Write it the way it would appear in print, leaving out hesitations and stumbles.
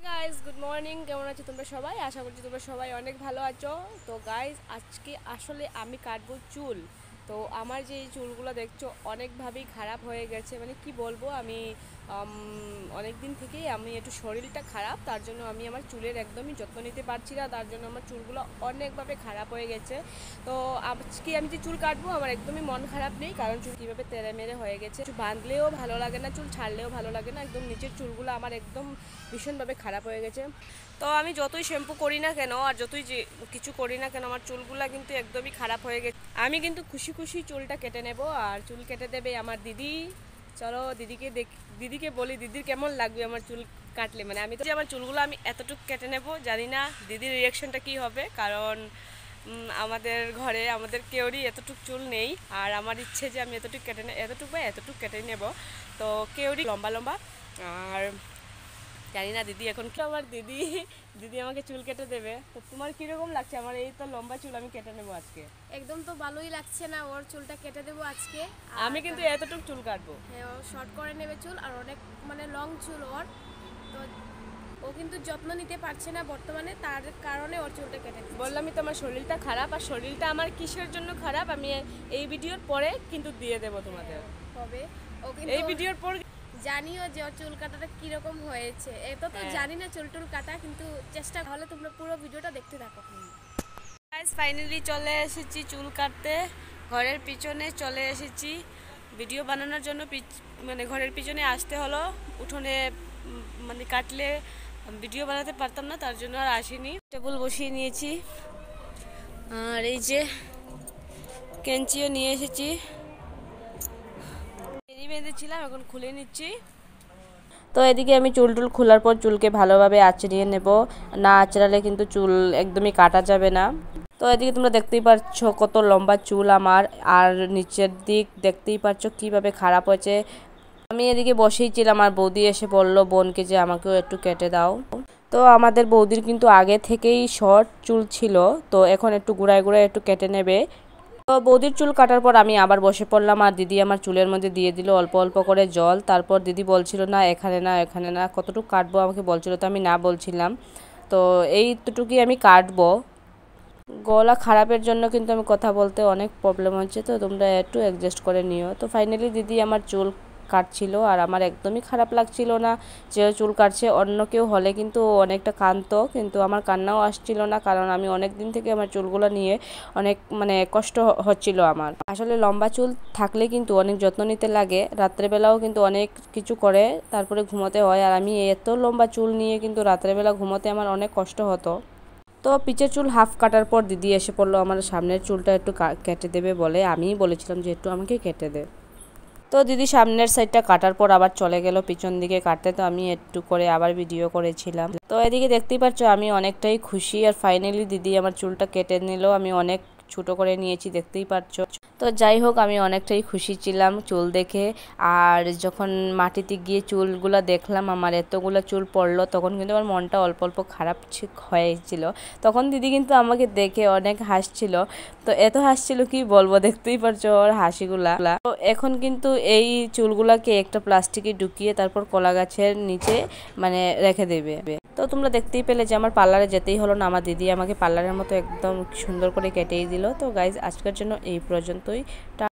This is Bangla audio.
গাইজ গুড মর্নিং, কেমন আছো তোমরা সবাই? আশা করছি তোমরা সবাই অনেক ভালো আছো। তো গাইজ আজকে আসলে আমি কাটবো চুল। তো আমার যে এই চুলগুলো দেখছো অনেকভাবেই খারাপ হয়ে গেছে, মানে কি বলবো, আমি অনেক দিন থেকেই আমি একটু শরীরটা খারাপ, তার জন্য আমি আমার চুলের একদমই যত্ন নিতে পারছি না, তার জন্য আমার চুলগুলো অনেকভাবে খারাপ হয়ে গেছে। তো আজকে আমি যে চুল কাটবো আমার একদমই মন খারাপ নেই, কারণ চুল কীভাবে তেড়ে মেরে হয়ে গেছে, চুল বাঁধলেও ভালো লাগে না, চুল ছাড়লেও ভালো লাগে না, একদম নিচের চুলগুলো আমার একদম ভীষণভাবে খারাপ হয়ে গেছে। তো আমি যতই শ্যাম্পু করি না কেন আর যতই যে কিছু করি না কেন আমার চুলগুলা কিন্তু একদমই খারাপ হয়ে গেছে। আমি কিন্তু খুশি খুশি চুলটা কেটে নেব, আর চুল কেটে দেবে আমার দিদি। চলো দিদিকে বলি দিদির কেমন লাগবে আমার চুল কাটলে। মানে আমি তো আমার চুলগুলো আমি এতটুকু কেটে নেব, জানি না দিদির রিয়াকশনটা কি হবে, কারণ আমাদের ঘরে আমাদের কেউরই এতটুকু চুল নেই, আর আমার ইচ্ছে যে আমি এতটুকু কেটে নেব। তো কেউরই লম্বা লম্বা, আর জানি না দিদি এখন কি, আমার দিদি আমাকে চুল কেটে দেবে। তো তোমার কিরকম লাগছে আমার এই তো লম্বা চুল আমি কেটে নেবো আজকে? একদম তো ভালোই লাগছে না, ওর চুলটা কেটে দেবো আজকে। আমি কিন্তু এতটুকু চুল কাটবো। হ্যাঁ, ও শর্ট করে নেবে চুল, আর অনেক মানে লং চুল ওর। তো ও কিন্তু যত্ন নিতে পারছে না বর্তমানে, তার কারণে ওর চুলটা কেটে দিচ্ছে। বললামই তো আমার শরীরটা খারাপ, আর শরীরটা আমার কিসের জন্য খারাপ আমি এই ভিডিওর পরে কিন্তু দিয়ে দেবো তোমাদের। হবে ও কিন্তু এই ভিডিওর পর জানিও যে ওর চুল কাটাটা কিরকম হয়েছে। এত তো জানি না চুল টুল কাটা, কিন্তু চেষ্টা হলে তোমরা পুরো ভিডিওটা দেখতে থাকো। গাইস ফাইনালি চলে এসেছি চুল কাটতে, ঘরের পিছনে চলে এসেছি ভিডিও বানানোর জন্য। মানে ঘরের পিছনে আসতে হলো, উঠোনে মানে কাটলে ভিডিও বানাতে পারতাম না, তার জন্য আর আসিনি। টেবিল বসিয়ে নিয়েছি, আর এই যে কেঞ্চিও নিয়ে এসেছি, বেঁধেছিলাম এখন খুলে নিচ্ছি। তো এদিকে আমি চুল টুল খোলার পর চুলকে ভালোভাবে আঁচড়িয়ে নেব, না আঁচড়ালে কিন্তু চুল একদমই কাটা যাবে না। তো এদিকে তোমরা দেখতেই পাচ্ছ কত লম্বা চুল আমার, আর নিচের দিক দেখতেই পাচ্ছ কিভাবে খারাপ হয়েছে। আমি এদিকে বসেই ছিলাম, আর বৌদি এসে বলল বোনকে যে আমাকেও একটু কেটে দাও। তো আমাদের বৌদির কিন্তু আগে থেকেই শর্ট চুল ছিল, তো এখন একটু গুড়ায় গুড়ায় একটু কেটে নেবে। তো বৌদির চুল কাটার পর আমি আবার বসে পড়লাম, আর দিদি আমার চুলের মধ্যে দিয়ে দিল অল্প অল্প করে জল। তারপর দিদি বলছিল না এখানে না এখানে না, কতটুকু কাটবো আমাকে বলছিল, তো আমি না বলছিলাম। তো এইটুকুই আমি কাটবো। গলা খারাপের জন্য কিন্তু আমি কথা বলতে অনেক প্রবলেম হচ্ছে, তো তোমরা একটু অ্যাডজাস্ট করে নিও। তো ফাইনালি দিদি আমার চুল কাটছিল, আর আমার একদমই খারাপ লাগছিল না যে চুল কাটছে। অন্য কেউ হলে কিন্তু অনেকটা কাঁদতো, কিন্তু আমার কান্নাও আসছিল না, কারণ আমি অনেক দিন থেকে আমার চুলগুলো নিয়ে অনেক মানে কষ্ট হচ্ছিল আমার। আসলে লম্বা চুল থাকলে কিন্তু অনেক যত্ন নিতে লাগে, রাত্রেবেলাও কিন্তু অনেক কিছু করে তারপরে ঘুমোতে হয়, আর আমি এত লম্বা চুল নিয়ে কিন্তু রাত্রেবেলা ঘুমোতে আমার অনেক কষ্ট হতো। তো পিছের চুল হাফ কাটার পর দিদি এসে পড়লো আমার সামনের চুলটা একটু কেটে দেবে বলে, আমিই বলেছিলাম যে একটু আমাকে কেটে দে। তো দিদি সামনের সাইডটা কাটার পর আবার চলে গেল পিছন দিকে কাটতে, তো আমি একটু করে আবার ভিডিও করেছিলাম। তো এদিকে দেখতেই পাচ্ছ আমি অনেকটাই খুশি, আর ফাইনালি দিদি আমার চুলটা কেটে নিল। আমি অনেক ছোট করে নিয়েছি দেখতেই পাচ্ছ। তো যাই হোক আমি অনেকটাই খুশি ছিলাম চুল দেখে। আর যখন মাটিতে গিয়ে চুলগুলো দেখলাম আমার এতগুলো চুল পড়লো, তখন কিন্তু আমার মনটা অল্প অল্প খারাপ হয়েছিল। তখন দিদি কিন্তু আমাকে দেখে অনেক হাসছিল, তো এত হাসছিল কি বলবো, দেখতেই পারছো ওর হাসিগুলা। তো এখন কিন্তু এই চুলগুলাকে একটা প্লাস্টিকে ঢুকিয়ে তারপর কলা গাছের নিচে মানে রেখে দেবে। তো তোমরা দেখতেই পেলে যে আমার পার্লারে যেতেই হলো না, আমার দিদি আমাকে পার্লারের মতো একদম সুন্দর করে কেটেই দিল। তো গাইজ আজকের জন্য এই পর্যন্তই।